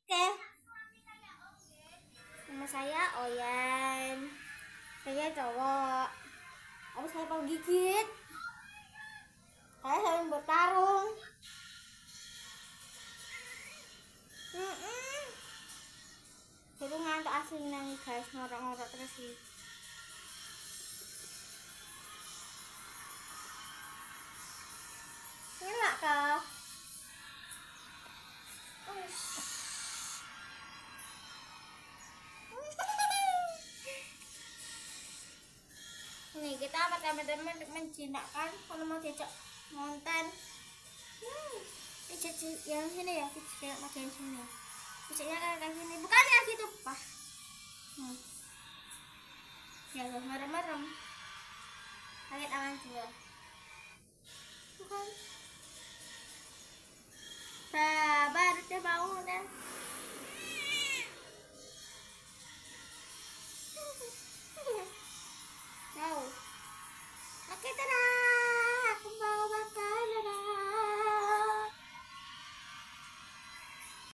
Oke. Nama saya Oyan. Saya cowok. Habis saya mau gigit. Saya sering bertarung. Itu ngantuk asli nih guys, ngorok-ngorok terus sih. Enak kah? Nih kita pertama-tama menjinakkan kalau mau diajak ngonten. Yang sini ya, kayak bagian sini. Pijaknya kayak gini, bukan ya gitu pak. Ya loh, merem-merem. Pakai tangan dua. Bukan. Sabar, udah bangun ya. Mau. Oke, tada.